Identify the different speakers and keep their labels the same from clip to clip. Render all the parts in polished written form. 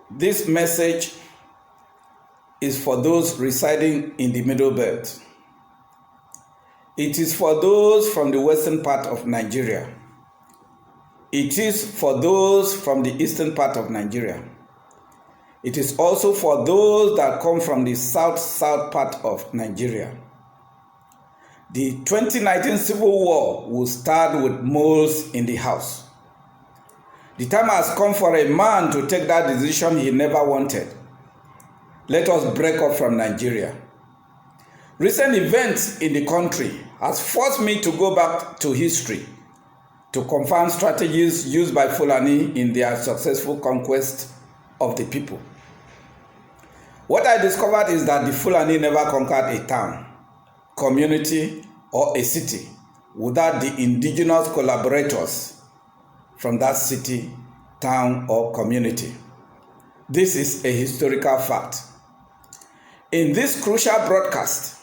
Speaker 1: This message is for those residing in the Middle Belt. It is for those from the western part of Nigeria. It is for those from the eastern part of Nigeria. It is also for those that come from the south part of Nigeria. The 2019 Civil War will start with moles in the house. The time has come for a man to take that decision he never wanted. Let us break up from Nigeria. Recent events in the country has forced me to go back to history to confirm strategies used by Fulani in their successful conquest of the people. What I discovered is that the Fulani never conquered a town, community, or a city without the indigenous collaborators from that city, town, or community. This is a historical fact. In this crucial broadcast,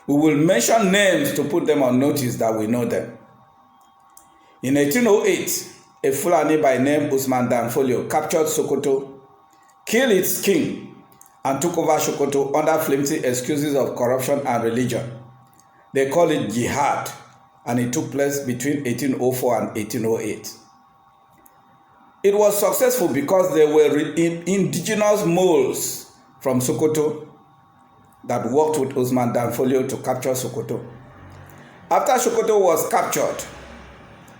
Speaker 1: we will mention names to put them on notice that we know them. In 1808, a Fulani by name Usman Dan Folio captured Sokoto, killed its king, and took over Sokoto under flimsy excuses of corruption and religion. They call it jihad, and it took place between 1804 and 1808. It was successful because there were indigenous moles from Sokoto that worked with Usman Dan Folio to capture Sokoto. After Sokoto was captured,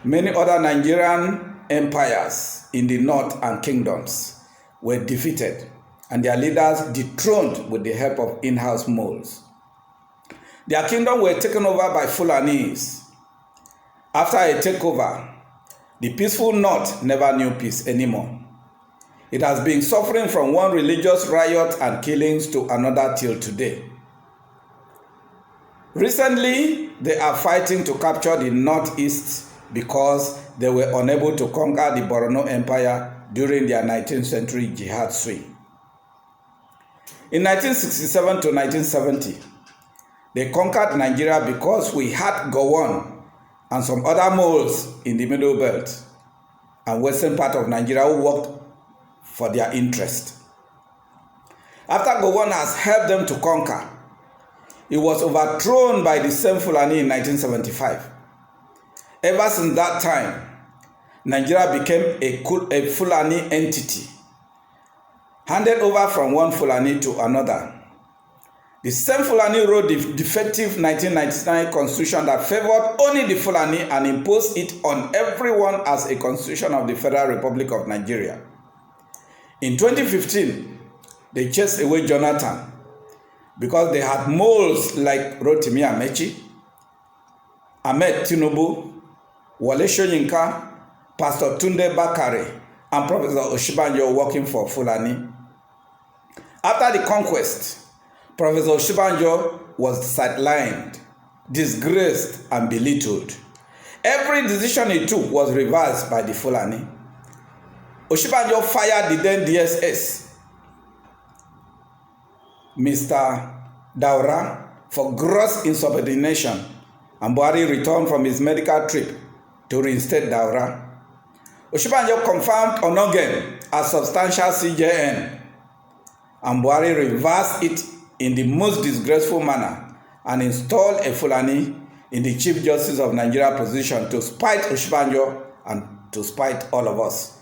Speaker 1: many other Nigerian empires in the north and kingdoms were defeated and their leaders dethroned with the help of in-house moles. Their kingdoms were taken over by Fulanis. After a takeover, the peaceful north never knew peace anymore. It has been suffering from one religious riot and killings to another till today. Recently, they are fighting to capture the northeast because they were unable to conquer the Borno Empire during their 19th century jihad swing. In 1967 to 1970, they conquered Nigeria because we had Gowon and some other moles in the Middle Belt and western part of Nigeria who worked for their interest. After Gowon has helped them to conquer, it was overthrown by the same Fulani in 1975. Ever since that time, Nigeria became a Fulani entity, handed over from one Fulani to another. The same Fulani wrote the defective 1999 constitution that favored only the Fulani and imposed it on everyone as a constitution of the Federal Republic of Nigeria. In 2015, they chased away Jonathan because they had moles like Rotimi Amechi, Ahmed Tinubu, Wale Soyinka, Pastor Tunde Bakare, and Professor Oshibanjo working for Fulani. After the conquest, Professor Oshibanjo was sidelined, disgraced, and belittled. Every decision he took was reversed by the Fulani. Oshibanjo fired the then DSS, Mr. Daura, for gross insubordination, and Buhari returned from his medical trip to reinstate Daura. Oshibanjo confirmed Onogen as substantial CJN, and Buhari reversed it in the most disgraceful manner and installed a Fulani in the Chief Justice of Nigeria position to spite Oshibanjo and to spite all of us.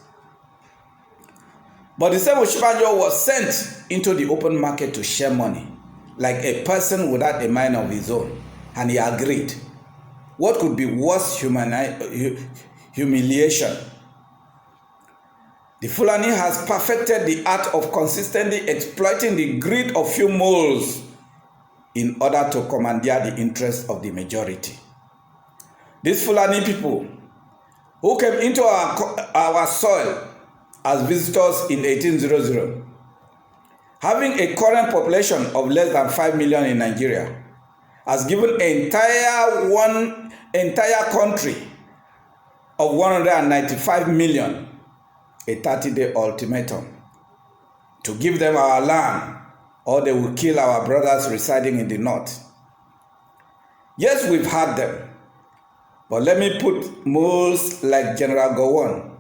Speaker 1: But the same Oshibanjo was sent into the open market to share money, like a person without a mind of his own, and he agreed. What could be worse humiliation? The Fulani has perfected the art of consistently exploiting the greed of few moles in order to commandeer the interests of the majority. These Fulani people who came into our soil as visitors in 1800, having a current population of less than 5 million in Nigeria, has given one entire country of 195 million a 30-day ultimatum to give them our land or they will kill our brothers residing in the north. Yes, we've had them. But let me put moles like General Gowon,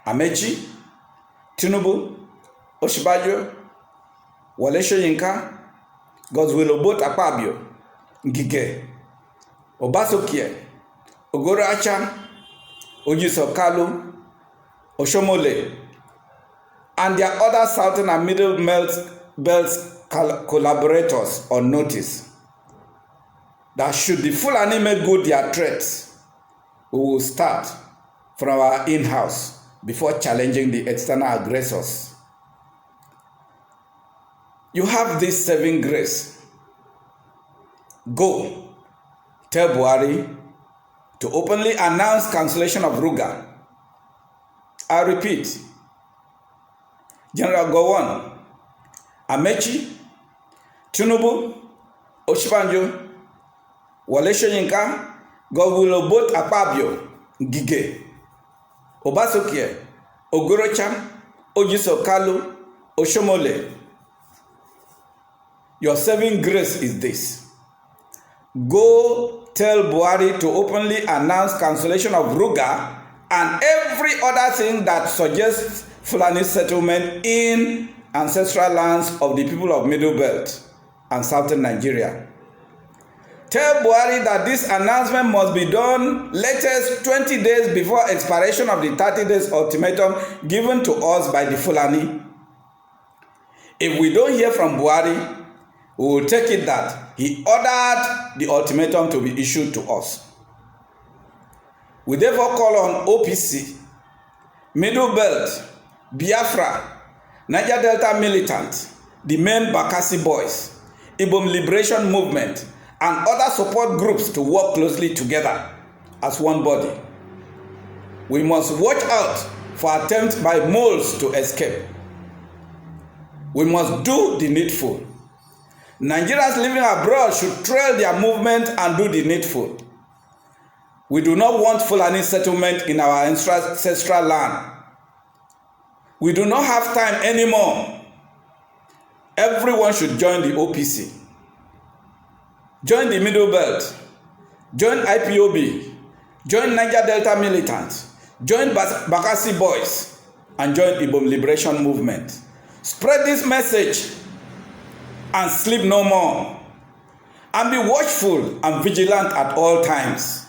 Speaker 1: Amechi, Tinubu, Osinbajo, Wole Soyinka, Godswill Akpabio, Ngige, Obasokie, Ogoro Acham, Ojiso Kalu, Oshomole, and their other Southern and Middle Belt collaborators on notice that should the Fulani make good their threats, we will start from our in-house before challenging the external aggressors. You have this saving grace. Go, tell Buhari to openly announce cancellation of Ruga. I repeat, General Gowon, Amechi, Tinubu, Osinbajo, Wole Soyinka, Godswill Akpabio, Ngige, Obasokie, Ogoro Acham, Ojiso Kalu, Oshomole. Your saving grace is this. Go tell Buhari to openly announce cancellation of Ruga and every other thing that suggests Fulani settlement in ancestral lands of the people of Middle Belt and Southern Nigeria. Tell Buhari that this announcement must be done latest 20 days before expiration of the 30 days ultimatum given to us by the Fulani. If we don't hear from Buhari, we will take it that he ordered the ultimatum to be issued to us. We therefore call on OPC, Middle Belt, Biafra, Niger Delta militants, the main Bakassi boys, Ibom Liberation Movement, and other support groups to work closely together as one body. We must watch out for attempts by moles to escape. We must do the needful. Nigerians living abroad should trail their movement and do the needful. We do not want Fulani settlement in our ancestral land. We do not have time anymore. Everyone should join the OPC. Join the Middle Belt. Join IPOB. Join Niger Delta militants. Join Bakassi boys. And join Ibom Liberation Movement. Spread this message and sleep no more. And be watchful and vigilant at all times.